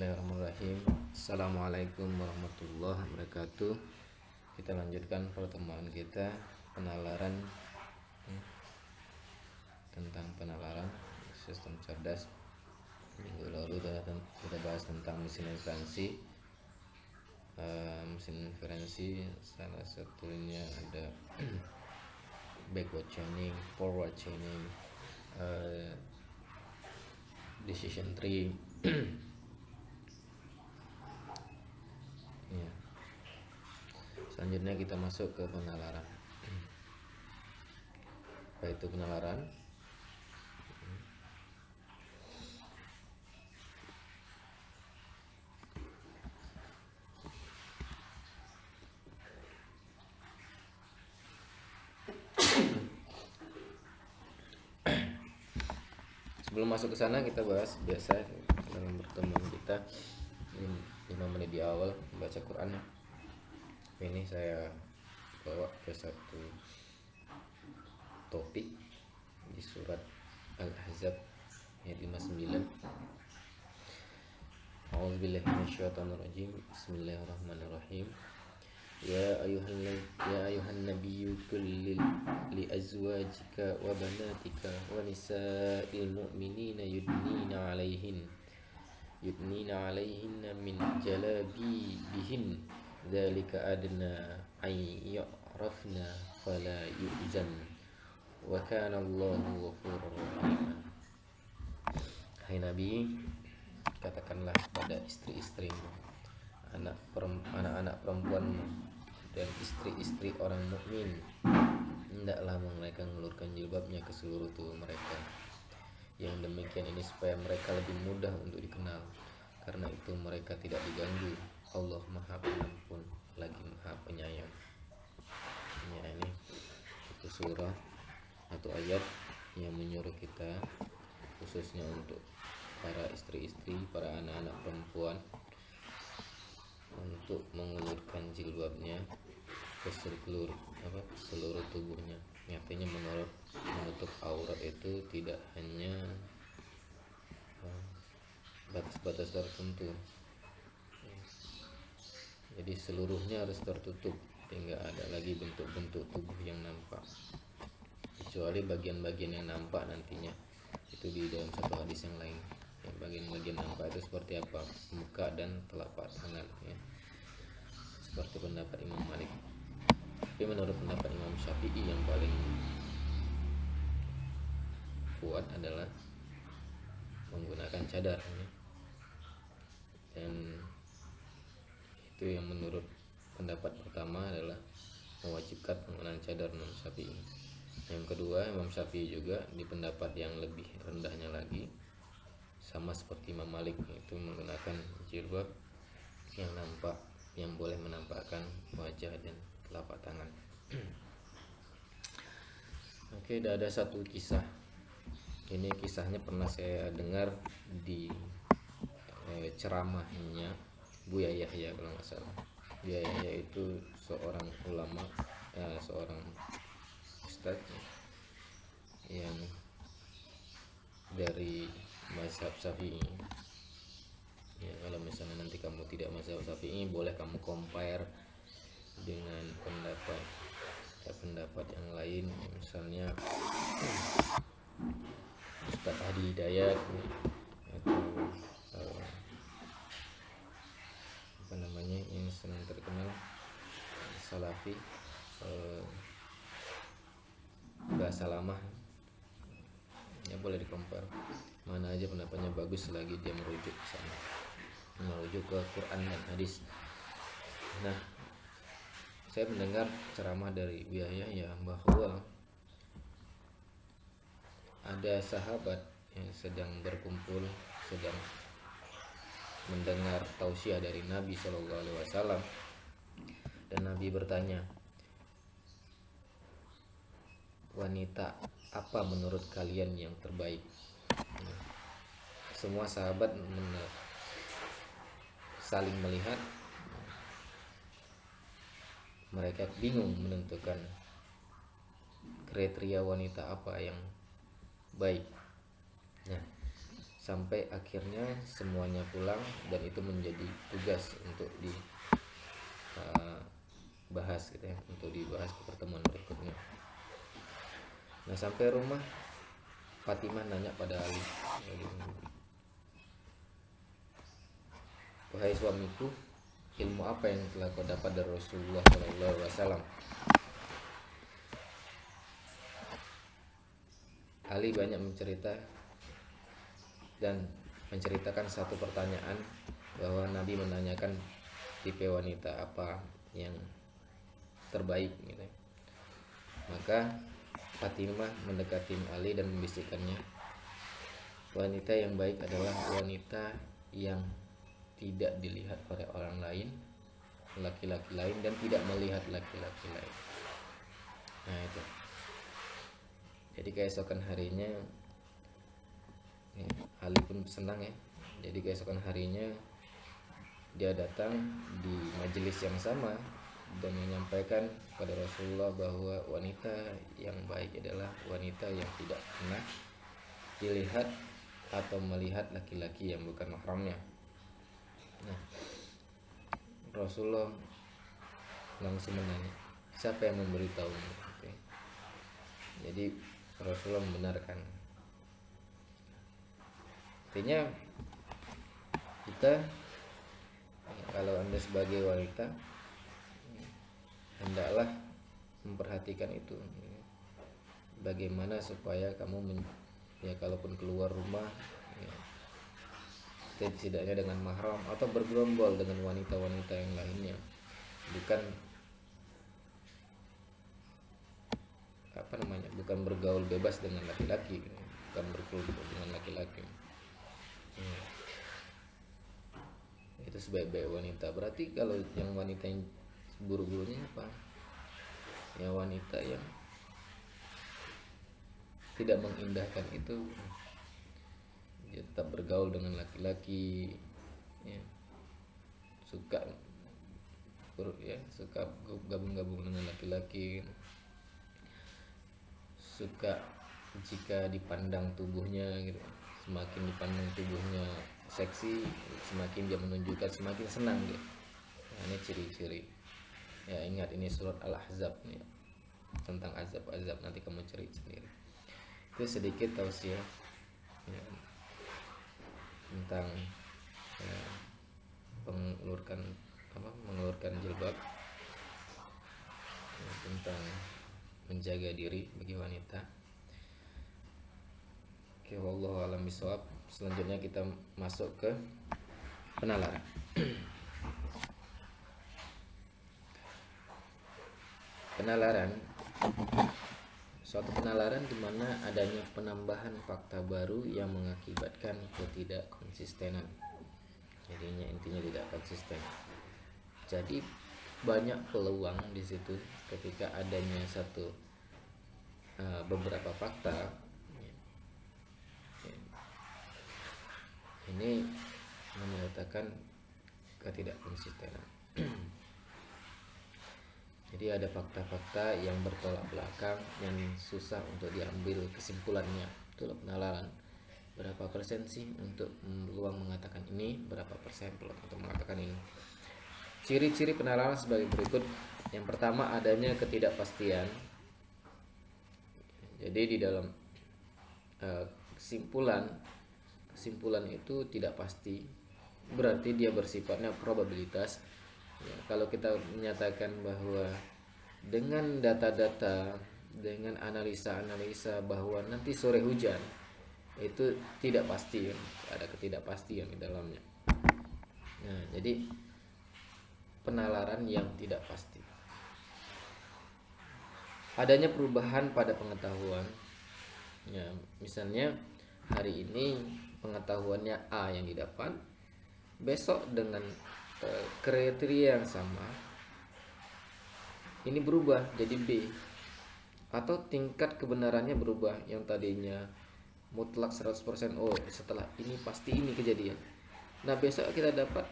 Bismillahirrahmanirrahim. Assalamualaikum warahmatullahi wabarakatuh. Kita lanjutkan pertemuan kita penalaran tentang penalaran sistem cerdas. Minggu lalu kita bahas tentang mesin inferensi. Mesin inferensi salah satunya ada backward chaining, forward chaining, decision tree. Ya. Selanjutnya kita masuk ke penalaran. Apa itu penalaran? Sebelum masuk ke sana kita bahas biasa dalam pertemuan kita 5 menit di awal membaca Quran. Ini saya bawa ke satu topik di surat Al-Ahzab ayat 59. A'udzubillahi minasyaitonirrajim. Bismillahirrahmanirrahim. Ya ayuhan nabiyyu qul li azwajika wa banatika wa nisa'il mu'minina yudnina 'alaihinna min jalabibihin dzalika adna ay yu'rafna fala yu'zan wa kana Allahu ghafurur rahim. Hai Nabi, katakanlah pada istri-istrimu, anak-anak perempuanmu dan istri-istri orang mukmin, hendaklah mereka mengulurkan jilbabnya ke seluruh tubuh mereka. Yang demikian ini supaya mereka lebih mudah untuk dikenal, karena itu mereka tidak diganggu. Allah Maha Pengampun lagi Maha Penyayang. Ya, ini itu surah atau ayat yang menyuruh kita khususnya untuk para istri-istri, para anak-anak perempuan untuk mengulurkan jilbabnya ke seluruh tubuhnya. Artinya menutup aurat itu tidak hanya batas-batas tertentu, jadi seluruhnya harus tertutup, tidak ada lagi bentuk-bentuk tubuh yang nampak, kecuali bagian-bagian yang nampak nantinya itu di dalam satu hadis yang lain. Ya, bagian-bagian nampak itu seperti apa? Muka dan telapak tangan, ya. Seperti pendapat Imam Malik. Tapi menurut pendapat Imam Syafi'i yang paling kuat adalah menggunakan cadar, ya. Dan itu yang menurut pendapat pertama adalah mewajibkan penggunaan cadar Imam Syafi'i. Yang kedua, Imam Syafi'i juga di pendapat yang lebih rendahnya lagi, sama seperti Imam Malik, yaitu menggunakan jilbab yang nampak, yang boleh menampakkan wajah dan telapak tangan. Oke, ada satu kisah. Ini kisahnya pernah saya dengar di ceramahnya Buya Yahya kalau nggak salah. Buya Yahya itu seorang ulama, seorang ustadz yang dari mazhab Syafi'i. Ya, kalau misalnya nanti kamu tidak mazhab Syafi'i, boleh kamu compare dengan pendapat yang lain, misalnya Ustadz Hadi Hidayat atau yang senang terkenal Salafi, bahasa lama, ya boleh di-compare mana aja pendapatnya bagus selagi dia merujuk ke sana, merujuk ke Quran dan hadis. Nah, saya mendengar ceramah dari Buya Yahya bahwa ada sahabat yang sedang berkumpul, sedang mendengar tausiah dari Nabi SAW, dan Nabi bertanya, wanita apa menurut kalian yang terbaik? Semua sahabat saling melihat, mereka bingung menentukan kriteria wanita apa yang baik. Nah, sampai akhirnya semuanya pulang, dan itu menjadi tugas untuk dibahas gitu ya, untuk dibahas ke pertemuan berikutnya. Nah, sampai rumah Fatimah nanya pada Ali, "Wahai suamiku, ilmu apa yang telah kau dapat dari Rasulullah SAW?" Ali banyak menceritakan satu pertanyaan, bahwa Nabi menanyakan tipe wanita apa yang terbaik gitu. Maka Fatimah mendekati Ali dan membisikkannya, "Wanita yang baik adalah wanita yang tidak dilihat oleh orang lain, laki-laki lain, dan tidak melihat laki-laki lain." Nah itu. Jadi keesokan harinya ya, Ali pun senang ya. Jadi keesokan harinya dia datang di majelis yang sama dan menyampaikan pada Rasulullah bahwa wanita yang baik adalah wanita yang tidak pernah dilihat atau melihat laki-laki yang bukan mahramnya. Nah, Rasulullah langsung menanya, "Siapa yang memberitahu?" Jadi Rasulullah membenarkan. Artinya kita, kalau Anda sebagai wanita, hendaklah memperhatikan itu, bagaimana supaya kamu ya kalaupun keluar rumah ya, setidaknya dengan mahram atau bergerombol dengan wanita-wanita yang lainnya, bukan bukan bergaul bebas dengan laki-laki, bukan berkelompok dengan laki-laki. Itu sebaik-baik wanita. Berarti kalau yang wanita yang buru-burunya apa? Ya wanita yang tidak mengindahkan itu, dia tetap bergaul dengan laki-laki ya, suka gabung-gabung dengan laki-laki, suka jika dipandang tubuhnya gitu, semakin dipandang tubuhnya seksi, semakin dia menunjukkan semakin senang dia. Nah, ini ciri-ciri. Ya ingat, ini surat Al-Ahzab nih, tentang azab-azab, nanti kamu cari sendiri. Itu sedikit tausiah ya, tentang ya, mengeluarkan jilbab ya, tentang menjaga diri bagi wanita. Oke, wallahu a'lam bishawab. Selanjutnya kita masuk ke penalaran. Penalaran, suatu penalaran di mana adanya penambahan fakta baru yang mengakibatkan ketidakkonsistenan. Jadinya intinya tidak konsisten. Jadi banyak peluang di situ ketika adanya beberapa fakta ini menyatakan ketidakkonsistenan. Jadi ada fakta-fakta yang bertolak belakang yang susah untuk diambil kesimpulannya. Itulah penalaran. Berapa persen sih untuk peluang mengatakan ini, berapa persen peluang untuk mengatakan ini. Ciri-ciri penalaran sebagai berikut. Yang pertama, adanya ketidakpastian. Jadi di dalam kesimpulan itu tidak pasti, berarti dia bersifatnya probabilitas. Ya, kalau kita menyatakan bahwa dengan data-data, dengan analisa-analisa bahwa nanti sore hujan, itu tidak pasti, ada ketidakpastian di dalamnya. Nah, jadi penalaran yang tidak pasti. Adanya perubahan pada pengetahuan. Ya, misalnya hari ini pengetahuannya A yang didapat, besok dengan kriteria yang sama ini berubah jadi B, atau tingkat kebenarannya berubah, yang tadinya mutlak 100% oh setelah ini pasti ini kejadian. Nah besok kita dapat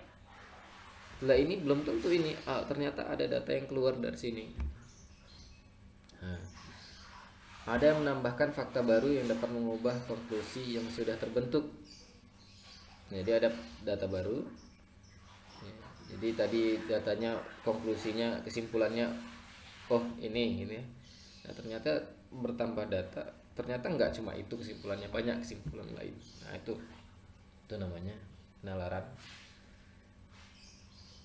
lah ini belum tentu ini A, ternyata ada data yang keluar dari sini. Nah, ada yang menambahkan fakta baru yang dapat mengubah konklusi yang sudah terbentuk. Jadi ada data baru. Ya, jadi tadi datanya, konklusinya, kesimpulannya, oh ini. Nah ternyata bertambah data, ternyata nggak cuma itu kesimpulannya, banyak kesimpulan lain. Nah itu namanya penalaran.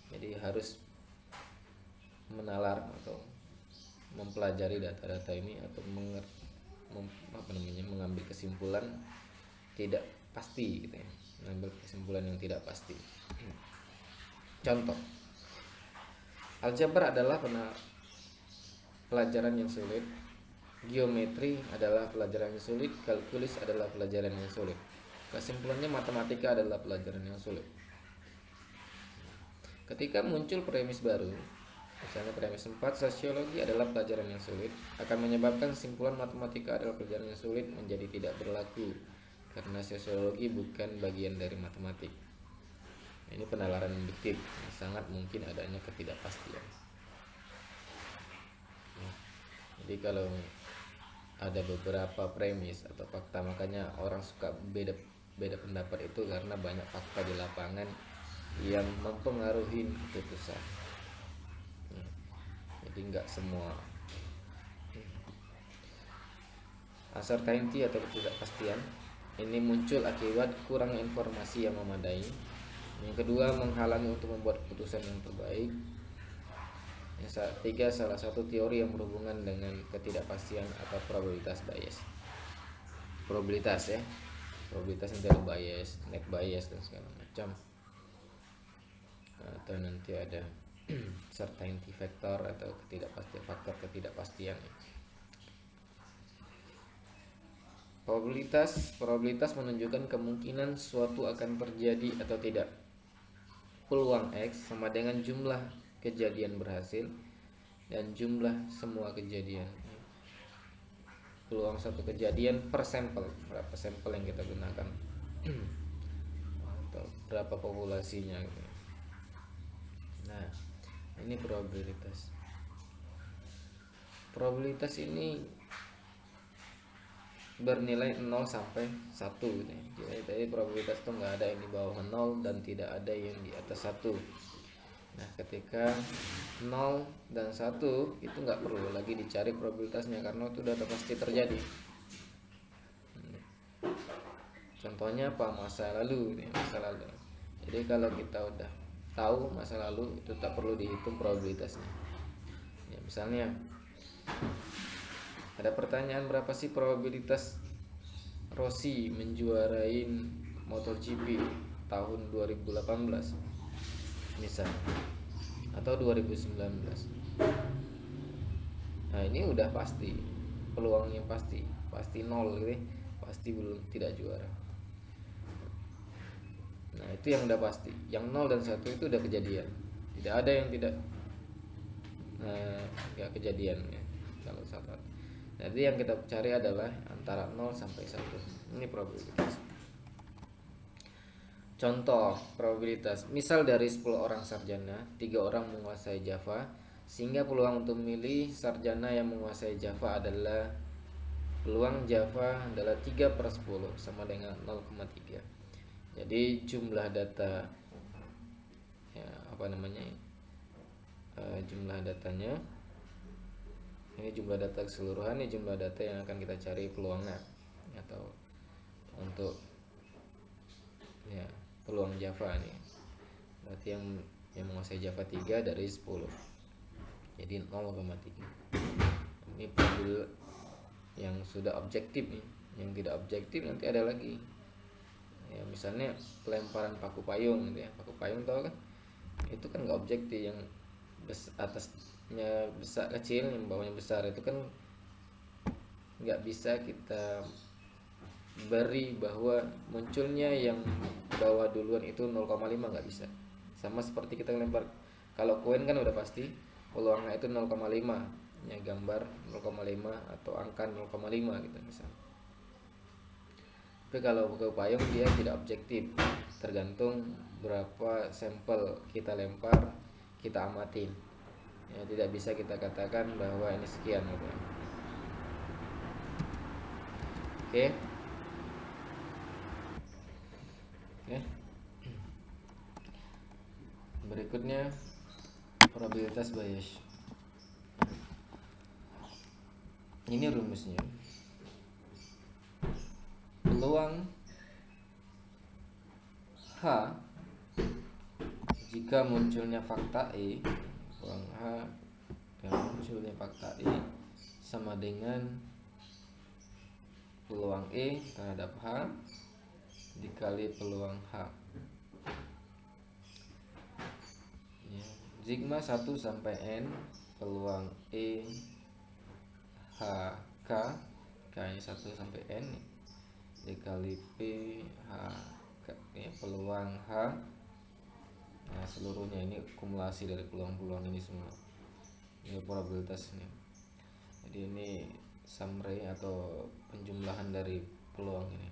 Jadi harus menalar atau mempelajari data-data ini atau mengambil kesimpulan tidak pasti gitu ya, mengambil kesimpulan yang tidak pasti. Contoh, aljabar adalah pelajaran yang sulit, geometri adalah pelajaran yang sulit, kalkulus adalah pelajaran yang sulit. Kesimpulannya matematika adalah pelajaran yang sulit. Ketika muncul premis baru, misalnya premis 4, sosiologi adalah pelajaran yang sulit, akan menyebabkan kesimpulan matematika adalah pelajaran yang sulit menjadi tidak berlaku karena sosiologi bukan bagian dari matematik. Ini penalaran induktif, sangat mungkin adanya ketidakpastian. Jadi kalau ada beberapa premis atau fakta, makanya orang suka beda pendapat itu karena banyak fakta di lapangan yang mempengaruhi keputusan. Jadi nggak semua. Uncertainty atau ketidakpastian ini muncul akibat kurangnya informasi yang memadai. Yang kedua, menghalangi untuk membuat keputusan yang terbaik. Yang ketiga, salah satu teori yang berhubungan dengan ketidakpastian atau probabilitas bias. Probabilitas ya, probabilitas nanti ada bias, net bias dan segala macam. Atau nanti ada certainty factor atau ketidakpastian, faktor ketidakpastian. Probabilitas menunjukkan kemungkinan suatu akan terjadi atau tidak. Peluang X sama dengan jumlah kejadian berhasil dan jumlah semua kejadian. Peluang satu kejadian per sampel, berapa sampel yang kita gunakan atau berapa populasinya gitu. Nah, ini probabilitas. Probabilitas ini bernilai 0 sampai 1 gitu ya. Jadi probabilitas itu nggak ada yang di bawah 0 dan tidak ada yang di atas 1. Nah ketika 0 dan 1 itu nggak perlu lagi dicari probabilitasnya karena itu udah pasti terjadi. Contohnya apa? Masa lalu. Jadi kalau kita udah tahu masa lalu itu tak perlu dihitung probabilitasnya ya. Misalnya ada pertanyaan, berapa sih probabilitas Rossi menjuarain MotoGP tahun 2018 misalnya, atau 2019. Nah ini udah pasti, peluangnya pasti 0 gitu, pasti belum tidak juara. Nah itu yang udah pasti, yang 0 dan 1 itu udah kejadian, tidak ada yang tidak ya kejadian ya kalau satu. Jadi yang kita cari adalah antara 0 sampai 1. Ini probabilitas. Contoh probabilitas, misal dari 10 orang sarjana, 3 orang menguasai Java, sehingga peluang untuk memilih sarjana yang menguasai Java adalah, peluang Java adalah 3/10 sama dengan 0,3. Jadi jumlah data ya jumlah datanya, ini jumlah data keseluruhan, ini jumlah data yang akan kita cari peluangnya atau untuk ya peluang Java nih. Berarti yang menguasai Java 3 dari 10. Jadi 0,3. Ini probil yang sudah objektif nih. Yang tidak objektif nanti ada lagi. Ya misalnya pelemparan paku payung gitu ya. Paku payung tahu kan? Itu kan enggak objektif, yang atasnya besar kecil, yang bawahnya besar, itu kan nggak bisa kita beri bahwa munculnya yang bawah duluan itu 0,5, nggak bisa. Sama seperti kita lempar, kalau koin kan udah pasti peluangnya itu 0,5, nya gambar 0,5 atau angka 0,5 gitu misalnya. Tapi kalau pakai payung dia tidak objektif, tergantung berapa sampel kita lempar, kita amatin ya, tidak bisa kita katakan bahwa ini sekian gitu. Oke. Berikutnya probabilitas Bayes. Ini rumusnya. Peluang H jika munculnya fakta E, peluang H yang munculnya fakta E sama dengan peluang E terhadap H dikali peluang H. Ya, sigma 1 sampai N peluang E H K, K nya 1 sampai N dikali P H K, ya, peluang H. Nah, seluruhnya ini akumulasi dari peluang-peluang ini semua. Ini probabilitas ini. Jadi ini summary atau penjumlahan dari peluang ini.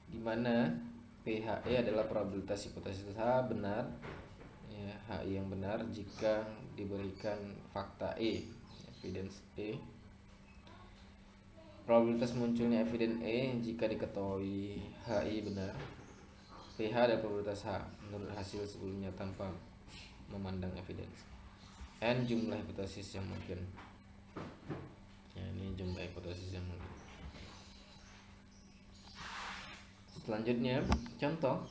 Di mana PHE adalah probabilitas hipotesis H benar, ya, HI yang benar jika diberikan fakta E, evidence E. Probabilitas munculnya evidence E jika diketahui HI benar. PH adalah probabilitas H menurut hasil sebelumnya tanpa memandang evidence. N jumlah hipotesis yang mungkin. Ya, ini jumlah hipotesis yang mungkin. Selanjutnya, contoh,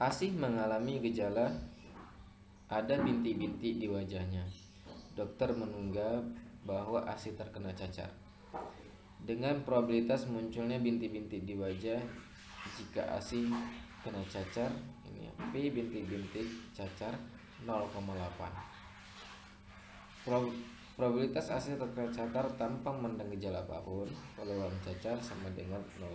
Asih mengalami gejala ada bintik-bintik di wajahnya. Dokter menduga bahwa Asih terkena cacar. Dengan probabilitas munculnya bintik-bintik di wajah jika Asih kena cacar, ini P bintik-bintik cacar 0,8. Probabilitas Asih terkena cacar tanpa memandang gejala apapun, peluang cacar sama dengan 0,4.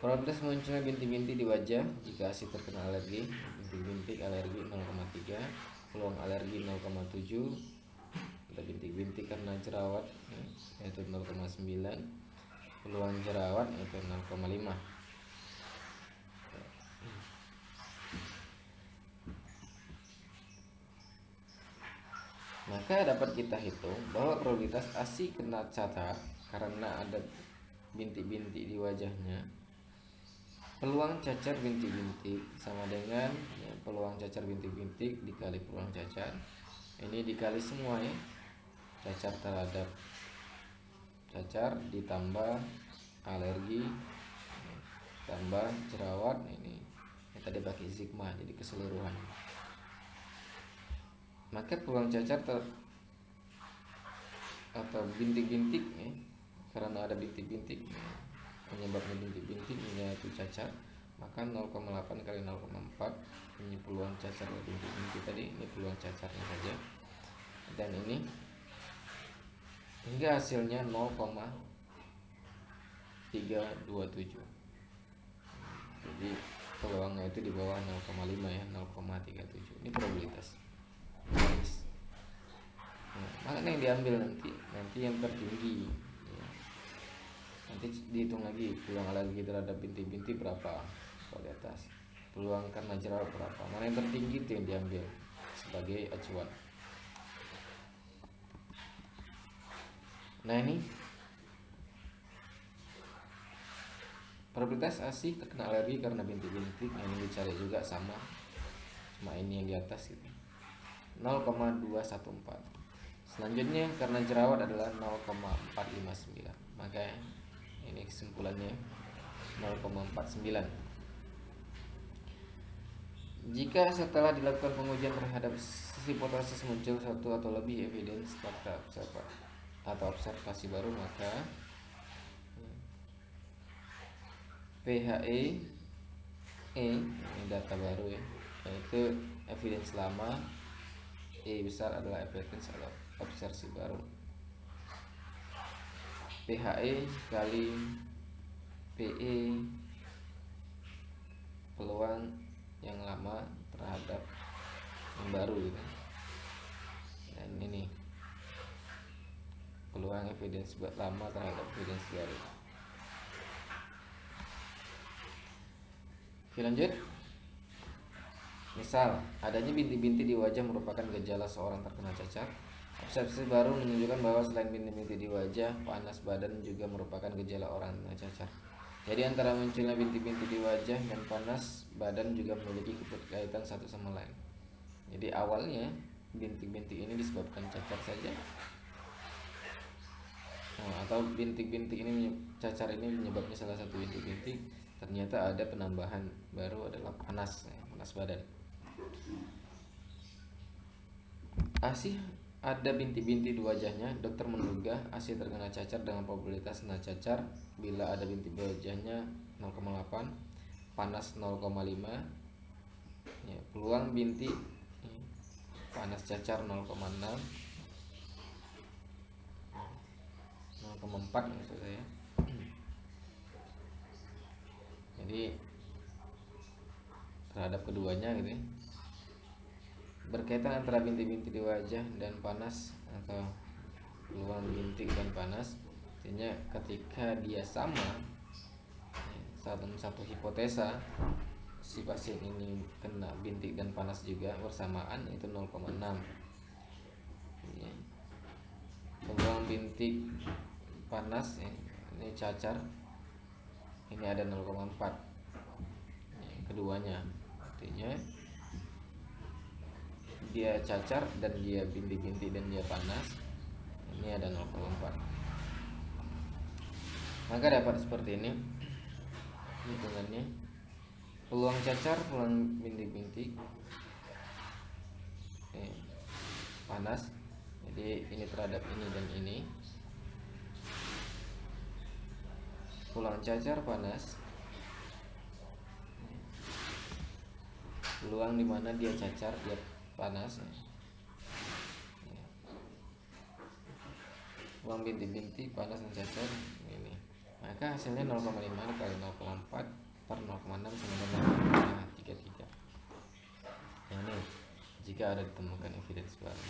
Probabilitas munculnya bintik-bintik di wajah jika Asih terkena alergi, bintik-bintik alergi 0,3, peluang alergi 0,7, ada bintik-bintik karena jerawat yaitu 0,9, peluang jerawat yaitu 0,5. Maka dapat kita hitung bahwa probabilitas Asih kena cacar karena ada bintik-bintik di wajahnya, peluang cacar bintik-bintik sama dengan, ya, peluang cacar bintik-bintik dikali peluang cacar, ini dikali semua, ya, cacar terhadap cacar ditambah alergi tambah jerawat, ini tadi pakai sigma jadi keseluruhan. Maka peluang cacar atau bintik-bintik, ya, karena ada bintik-bintik, ya, penyebabnya bintik-bintik yaitu cacar, maka 0,8 kali 0,4 ini peluang cacar bintik-bintik tadi, ini peluang cacarnya saja, dan ini hingga hasilnya 0,327. Jadi peluangnya itu di bawah 0,5, ya, 0,37. Ini probabilitas. Nah, mana yang diambil nanti yang tertinggi, ya. Nanti dihitung lagi peluang alergi terhadap bintik-bintik berapa kalau di atas, peluang karena jerawat berapa, mana yang tertinggi itu yang diambil sebagai acuan. Nah, ini probabilitas Asih terkena alergi karena bintik-bintik, ini dicari juga sama, cuma ini yang di atas gitu, 0,214. Selanjutnya karena jerawat adalah 0,459, maka ini kesimpulannya 0,49. Jika setelah dilakukan pengujian terhadap hipotesis muncul satu atau lebih evidence fakta atau observasi baru, maka PHE ini data baru, ya, yaitu evidence lama, E besar adalah evidence atau observasi baru. PHE kali PE peluang yang lama terhadap yang baru, gitu. Dan ini peluang evidence lama terhadap evidence baru. Oke, lanjut. Misal, adanya bintik-bintik di wajah merupakan gejala seorang terkena cacar. Observasi baru menunjukkan bahwa selain bintik-bintik di wajah, panas badan juga merupakan gejala orang terkena cacar. Jadi antara munculnya bintik-bintik di wajah dan panas badan juga memiliki keterkaitan satu sama lain. Jadi awalnya bintik-bintik ini disebabkan cacar saja, atau bintik-bintik ini cacar ini menyebabnya salah satu bintik-bintik, ternyata ada penambahan baru adalah panas, panas badan. Asih ada bintik-bintik di wajahnya. Dokter menduga Asih terkena cacar dengan probabilitas kena cacar bila ada bintik di wajahnya 0,8, panas 0,5. Ya, peluang bintik panas cacar 0,6, 0,4 maksud saya. Jadi terhadap keduanya gitu ya. Berkaitan antara bintik-bintik di wajah dan panas atau peluang bintik dan panas, artinya ketika dia sama, satu hipotesa si pasien ini kena bintik dan panas juga bersamaan, itu 0,6 ya. Peluang bintik panas ini cacar ini ada 0,4 ya, keduanya, artinya dia cacar dan dia bintik-bintik dan dia panas, ini ada 0,4. Maka dapat seperti ini hitungannya: peluang cacar, peluang bintik-bintik, panas. Jadi ini terhadap ini dan ini. Peluang cacar, panas, peluang dimana dia cacar, dia panas, peluang bintik-bintik, panas dan cacar ini. Maka hasilnya 0,5 kali 0,4 per 0,6 sama dengan 0,33. Yang ini jika ada ditemukan evidence baru.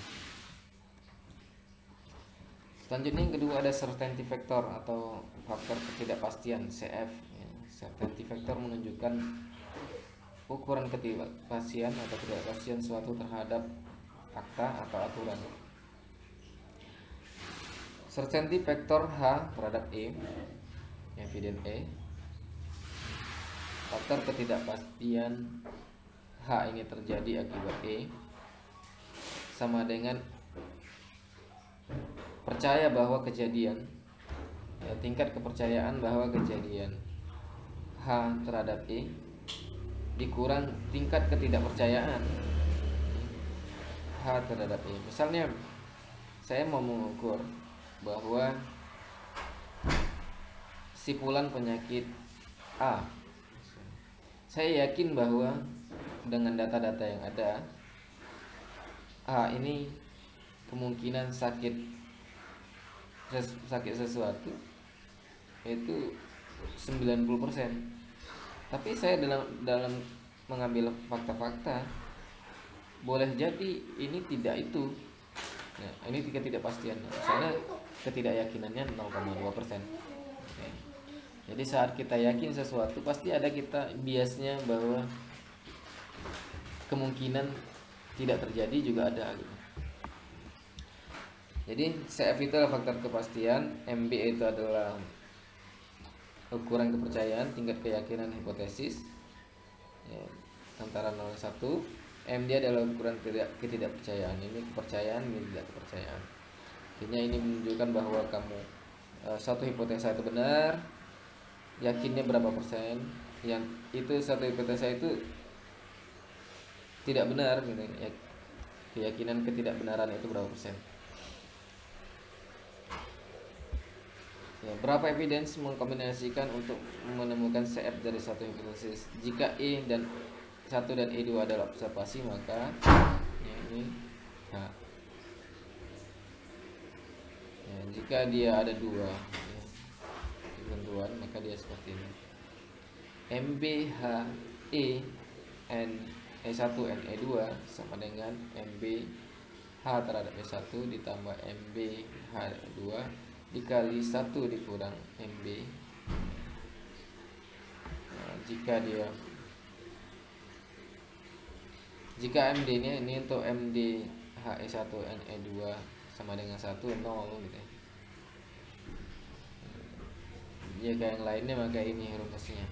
Selanjutnya yang kedua ada certainty factor atau faktor ketidakpastian CF. Certainty factor menunjukkan ukuran ketidakpastian atau ketidakpastian suatu terhadap fakta atau aturan. Certainty factor H terhadap E, evidence E. Faktor ketidakpastian H ini terjadi akibat E sama dengan percaya bahwa kejadian, tingkat kepercayaan bahwa kejadian H terhadap E dikurang tingkat ketidakpercayaan H terhadap E. Misalnya saya mau mengukur bahwa sipulan penyakit A, saya yakin bahwa dengan data-data yang ada A ini kemungkinan sakit sesuatu itu 90%. Tapi saya dalam mengambil fakta-fakta, boleh jadi ini tidak itu. Nah, ini ketidakpastian. Misalnya ketidakyakinannya 0,2%. Jadi saat kita yakin sesuatu, pasti ada kita biasnya bahwa kemungkinan tidak terjadi juga ada gitu. Jadi CF itu adalah faktor kepastian, MB itu adalah ukuran kepercayaan, tingkat keyakinan hipotesis ya, antara 0 dan 1. MD adalah ukuran ketidakpercayaan. Ini kepercayaan, ini tidak kepercayaan. Artinya ini menunjukkan bahwa kamu satu hipotesa itu benar, yakinnya berapa persen, yang itu satu hipotesa itu tidak benar gitu ya, keyakinan ketidakbenaran itu berapa persen. Ya, berapa evidence mengkombinasikan untuk menemukan CF dari satu hipotesis. Jika E dan 1 dan E2 adalah observasi, maka ya, ini H. Ya, jika dia ada 2 ya, ketentuan, maka dia seperti ini. MBH E N E1 N E2 sama dengan MB H terhadap E1 ditambah MB H2 dikali 1 dikurang MB. Nah, jika MD ini untuk MD HE1 NE2 sama dengan 1, 0 gitu ya. jika yang lainnya maka ini rumusnya.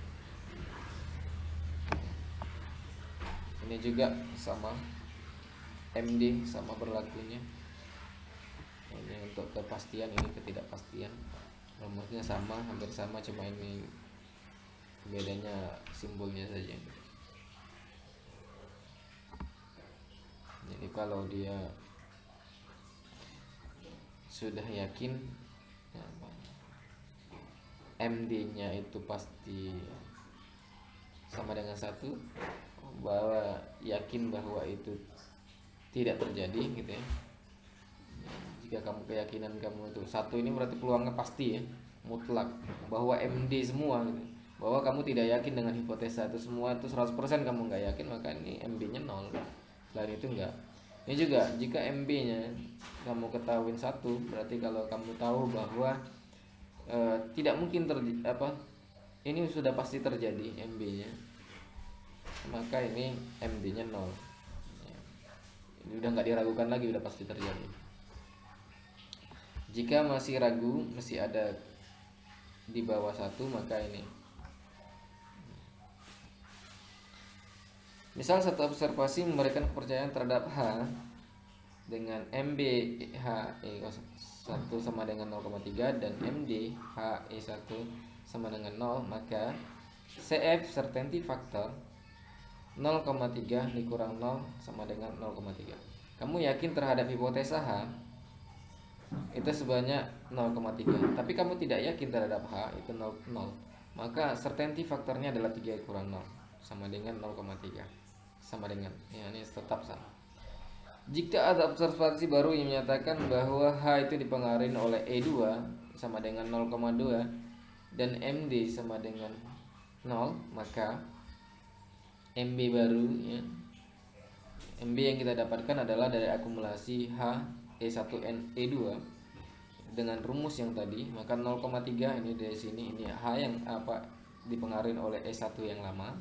Ini juga sama, MD sama berlakunya. Ini untuk kepastian, ini ketidakpastian. Rumusnya sama, hampir sama, cuma ini bedanya simbolnya saja. Jadi kalau dia sudah yakin MD-nya itu pasti sama dengan 1, bahwa yakin bahwa itu tidak terjadi gitu ya. Jika kamu keyakinan kamu itu 1, ini berarti peluangnya pasti ya, mutlak, bahwa MD semua gitu. Bahwa kamu tidak yakin dengan hipotesa itu semua, itu 100% kamu nggak yakin, maka ini MB-nya 0. Selain itu enggak. Ini juga jika MB-nya kamu ketahuin 1, berarti kalau kamu tahu bahwa tidak mungkin ini sudah pasti terjadi MB-nya, maka ini MD-nya 0 ya. Ini udah nggak diragukan lagi, udah pasti terjadi. Jika masih ragu, masih ada di bawah 1, maka ini misal satu observasi memberikan kepercayaan terhadap H dengan MB H1 sama dengan 0,3 dan MD H1 sama dengan 0, maka CF certainty factor 0,3 dikurang 0 sama dengan 0,3. Kamu yakin terhadap hipotesa H itu sebanyak 0,3, tapi kamu tidak yakin terhadap H itu 0, maka certainty faktornya adalah 3 kurang 0 sama dengan 0,3, sama dengan ya, ini tetap sama. Jika ada observasi baru yang menyatakan bahwa H itu dipengaruhi oleh E2 sama dengan 0,2 dan MD sama dengan 0, maka MB baru ya, MB yang kita dapatkan adalah dari akumulasi H E1N E2 dengan rumus yang tadi, maka 0,3 ini dari sini, ini H yang dipengaruhi oleh E1 yang lama,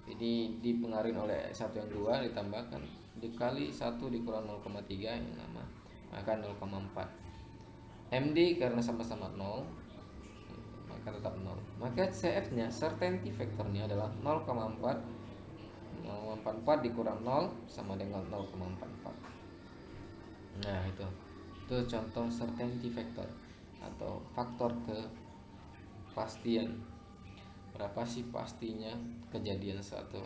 ini dipengaruhi oleh E1 yang 2 ditambahkan dikali 1 dikurang 0,3 yang lama, maka 0,4. MD karena sama-sama 0 maka tetap 0, maka CF nya certainty factornya adalah 0,44 dikurang 0 sama dengan 0,44. Nah itu contoh certainty factor atau faktor kepastian. Berapa sih pastinya kejadian satu?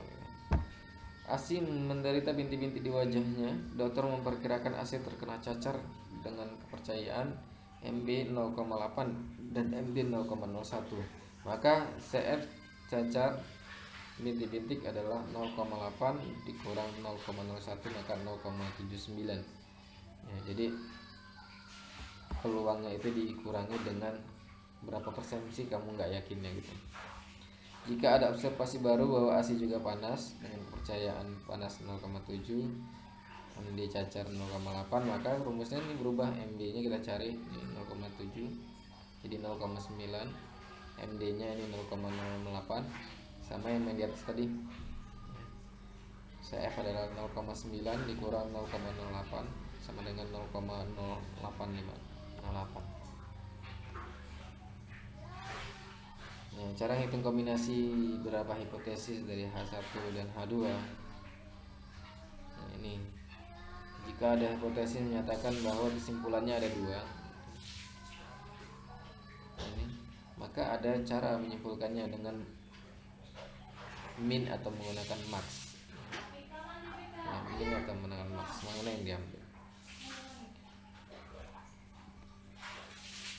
Asi menderita bintik-bintik di wajahnya. Dokter memperkirakan Asi terkena cacar dengan kepercayaan MB 0,8 dan MD 0,01. Maka CF cacar bintik-bintik adalah 0,8 dikurang 0,01 maka 0,79 ya, jadi peluangnya itu dikurangi dengan berapa persen sih kamu nggak yakinnya gitu. Jika ada observasi baru bahwa ASI juga panas dengan kepercayaan panas 0,7, MD cacar 0,8, maka rumusnya ini berubah, MD nya kita cari ini 0,7 jadi 0,9, MD nya ini 0,08 sama yang di atas tadi. CF adalah 0,9 dikurang 0,08 sama dengan 0,085. Nah, cara hitung kombinasi berapa hipotesis dari H1 dan H2. Nah, ini jika ada hipotesis menyatakan bahwa kesimpulannya ada 2, ini, maka ada cara menyimpulkannya dengan min atau menggunakan max. Nah, min atau menggunakan max, mana yang diambil?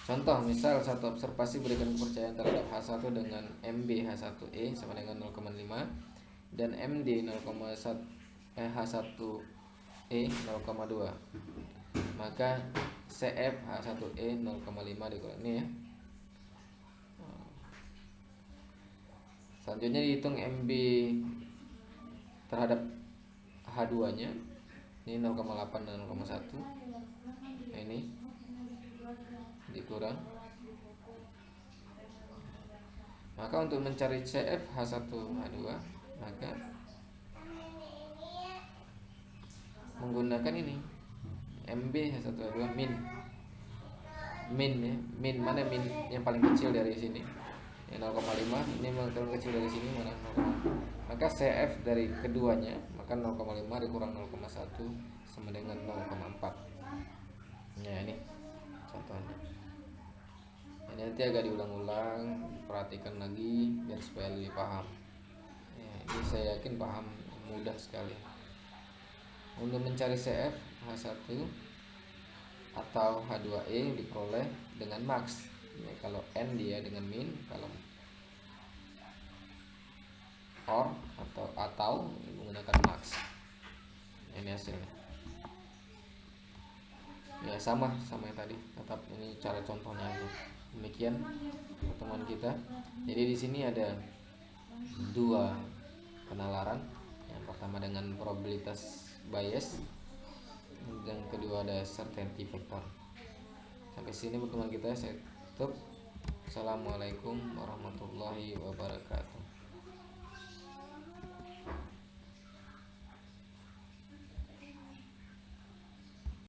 Contoh, misal satu observasi berikan kepercayaan terhadap H1 dengan MB H1E sama dengan 0,5 dan MD H1E 0,2. Maka CF H1E 0,5 dikurang ini ya. Selanjutnya dihitung MB terhadap H2-nya. Ini 0,8 dan 0,1. Nah, ini dikurang. Maka untuk mencari CF H1 H2 maka menggunakan ini MB H1 H2 min min ya, min mana min yang paling kecil dari sini, yang 0,5 ini yang paling kecil dari sini mana 0, maka CF dari keduanya maka 0,5 dikurang 0,1 sama dengan 0,4. Nah ini contohnya. Ini nanti agak diulang-ulang, perhatikan lagi biar supaya lebih paham ya, ini saya yakin paham, mudah sekali. Untuk mencari CF H1 atau H2E diperoleh dengan max ya, kalau N dia dengan min, kalau or atau menggunakan max. Ini hasilnya ya, sama yang tadi, tetap ini cara contohnya itu. Demikian pertemuan kita. Jadi di sini ada dua penalaran, yang pertama dengan probabilitas bias, yang kedua ada certainty factor. Sampai sini pertemuan kita, saya tutup. Assalamualaikum warahmatullahi wabarakatuh.